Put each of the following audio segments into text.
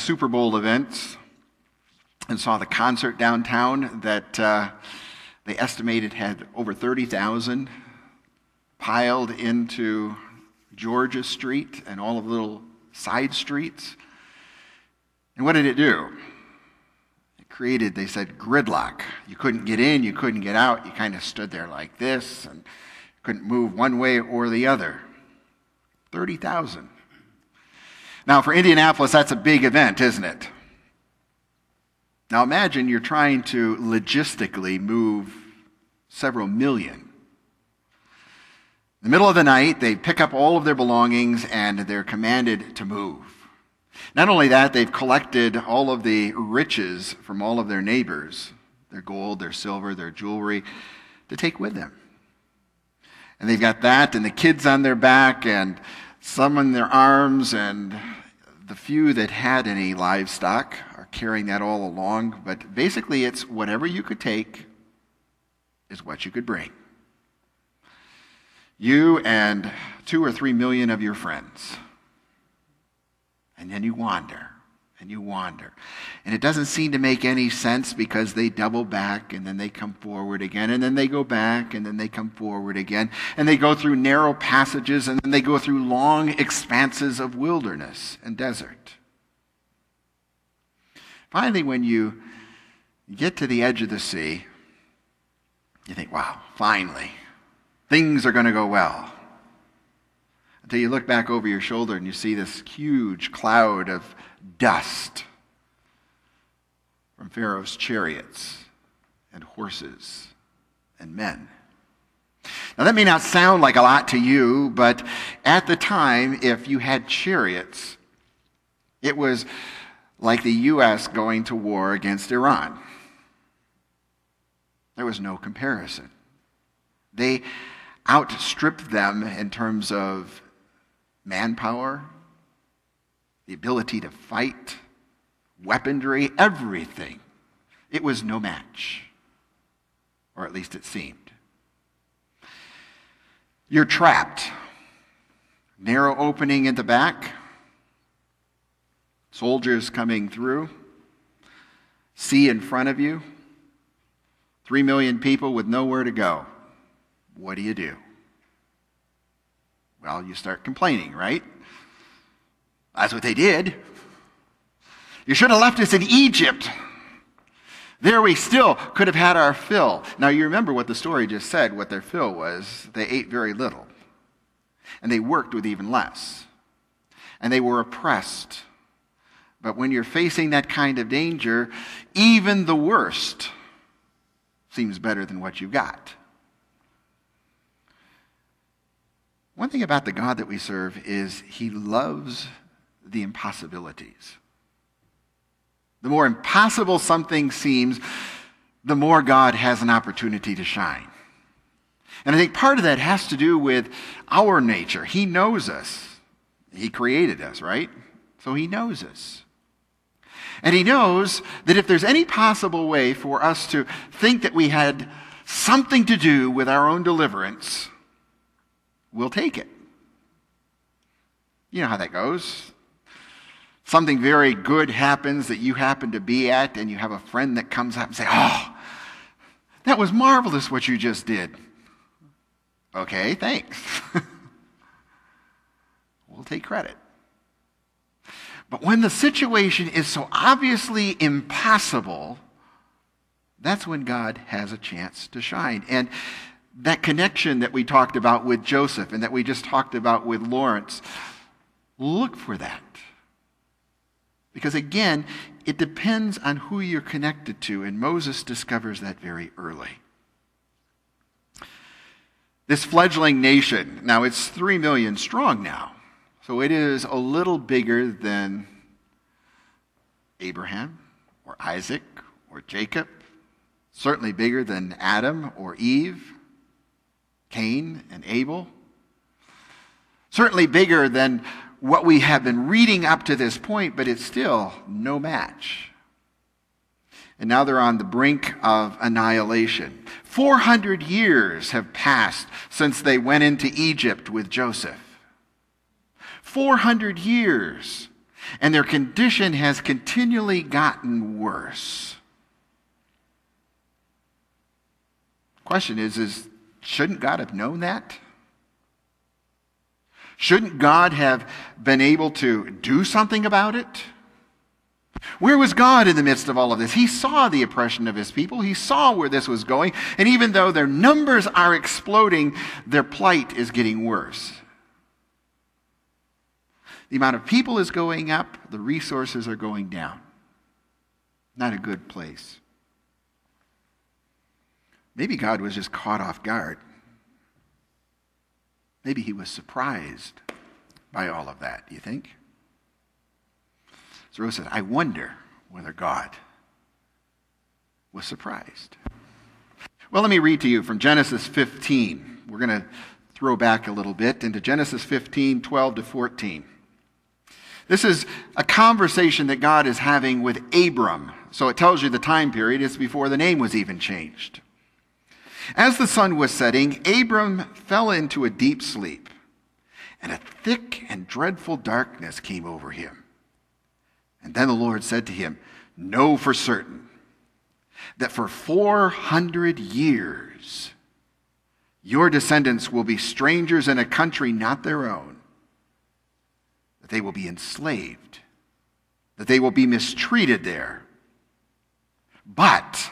Super Bowl events and saw the concert downtown that they estimated had over 30,000 piled into Georgia Street and all of the little side streets. And what did it do? It created, they said, gridlock. You couldn't get in, you couldn't get out. You kind of stood there like this and couldn't move one way or the other. 30,000. Now, for Indianapolis, that's a big event, isn't it? Now, imagine you're trying to logistically move several million. In the middle of the night, they pick up all of their belongings and they're commanded to move. Not only that, they've collected all of the riches from all of their neighbors, their gold, their silver, their jewelry, to take with them. And they've got that and the kids on their back and some in their arms, and the few that had any livestock are carrying that all along. But basically, it's whatever you could take is what you could bring. You and 2 or 3 million of your friends. And then you wander. And you wander. And it doesn't seem to make any sense because they double back and then they come forward again and then they go back and then they come forward again. And they go through narrow passages and then they go through long expanses of wilderness and desert. Finally, when you get to the edge of the sea, you think, wow, finally, things are going to go well. Until you look back over your shoulder and you see this huge cloud of dust from Pharaoh's chariots and horses and men. Now that may not sound like a lot to you, but at the time, if you had chariots, it was like the U.S. going to war against Iran. There was no comparison. They outstripped them in terms of manpower, the ability to fight, weaponry, everything. It was no match, or at least it seemed. You're trapped. Narrow opening in the back, soldiers coming through, sea in front of you, 3 million people with nowhere to go. What do? Well, you start complaining, right? That's what they did. You should have left us in Egypt. There we still could have had our fill. Now you remember what the story just said, what their fill was. They ate very little. And they worked with even less. And they were oppressed. But when you're facing that kind of danger, even the worst seems better than what you've got. One thing about the God that we serve is he loves the impossibilities. The more impossible something seems, the more God has an opportunity to shine. And I think part of that has to do with our nature. He knows us. He created us, right? So he knows us. And he knows that if there's any possible way for us to think that we had something to do with our own deliverance, we'll take it. You know how that goes. Something very good happens that you happen to be at, and you have a friend that comes up and says, "Oh, that was marvelous what you just did." Okay, thanks. We'll take credit. But when the situation is so obviously impossible, that's when God has a chance to shine. And that connection that we talked about with Joseph and that we just talked about with Lawrence, look for that. Because again, it depends on who you're connected to, and Moses discovers that very early. This fledgling nation, now it's 3 million strong now, so it is a little bigger than Abraham or Isaac or Jacob, certainly bigger than Adam or Eve, Cain and Abel, certainly bigger than what we have been reading up to this point, but it's still no match. And now they're on the brink of annihilation. 400 years have passed since they went into Egypt with Joseph. 400 years. And their condition has continually gotten worse. Question is shouldn't God have known that? Shouldn't God have been able to do something about it? Where was God in the midst of all of this? He saw the oppression of his people. He saw where this was going. And even though their numbers are exploding, their plight is getting worse. The amount of people is going up. The resources are going down. Not a good place. Maybe God was just caught off guard. Maybe he was surprised by all of that, do you think? So Rose said, I wonder whether God was surprised. Well, let me read to you from Genesis 15. We're going to throw back a little bit into Genesis 15, 12 to 14. This is a conversation that God is having with Abram. So it tells you the time period is before the name was even changed. As the sun was setting, Abram fell into a deep sleep, and a thick and dreadful darkness came over him. And then the Lord said to him, know for certain that for 400 years your descendants will be strangers in a country not their own, that they will be enslaved, that they will be mistreated there. But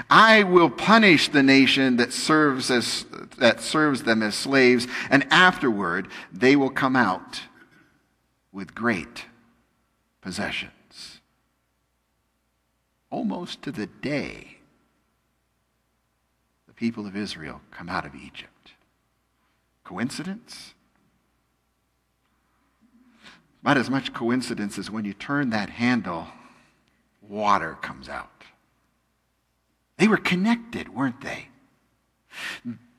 I will punish the nation that serves them as slaves, and afterward they will come out with great possessions. Almost to the day the people of Israel come out of Egypt. Coincidence? Not as much coincidence as when you turn that handle, water comes out. They were connected, weren't they?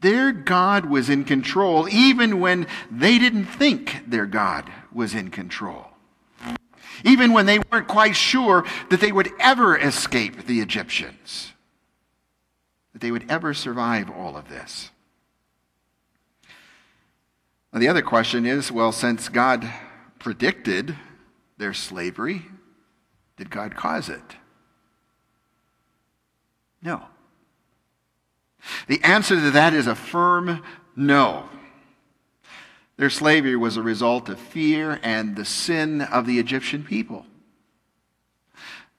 Their God was in control even when they didn't think their God was in control. Even when they weren't quite sure that they would ever escape the Egyptians, that they would ever survive all of this. Now, the other question is, well, since God predicted their slavery, did God cause it? No. The answer to that is a firm no. Their slavery was a result of fear and the sin of the Egyptian people.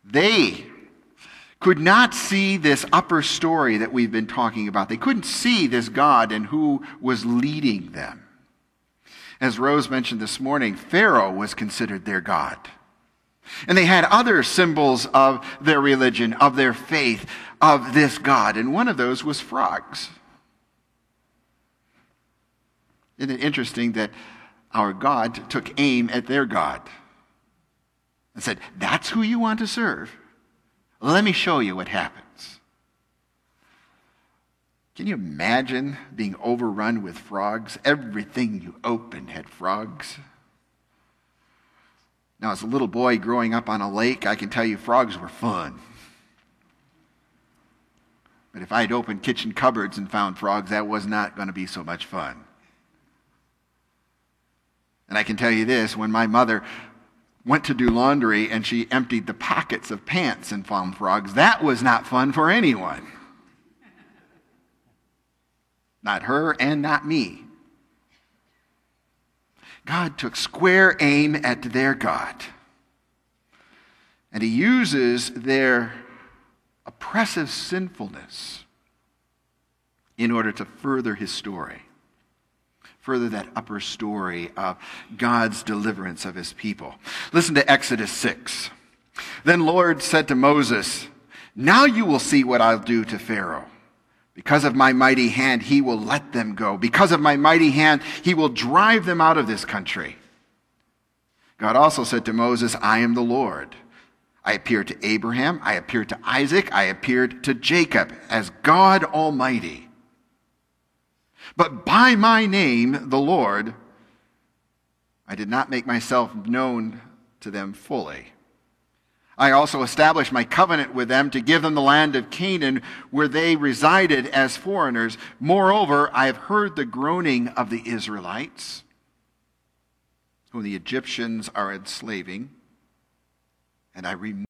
They could not see this upper story that we've been talking about. They couldn't see this God and who was leading them. As Rose mentioned this morning, Pharaoh was considered their God. And they had other symbols of their religion, of their faith, of this God. And one of those was frogs. Isn't it interesting that our God took aim at their God and said, that's who you want to serve? Let me show you what happens. Can you imagine being overrun with frogs? Everything you opened had frogs. Now, as a little boy growing up on a lake, I can tell you frogs were fun. But if I'd opened kitchen cupboards and found frogs, that was not going to be so much fun. And I can tell you this, when my mother went to do laundry and she emptied the pockets of pants and found frogs, that was not fun for anyone. Not her and not me. God took square aim at their God. And he uses their oppressive sinfulness in order to further his story. Further that upper story of God's deliverance of his people. Listen to Exodus 6. Then Lord said to Moses, now you will see what I'll do to Pharaoh. Because of my mighty hand, he will let them go. Because of my mighty hand, he will drive them out of this country. God also said to Moses, I am the Lord. I appeared to Abraham, I appeared to Isaac, I appeared to Jacob as God Almighty. But by my name, the Lord, I did not make myself known to them fully. I also established my covenant with them to give them the land of Canaan where they resided as foreigners. Moreover, I have heard the groaning of the Israelites, whom the Egyptians are enslaving. and I remember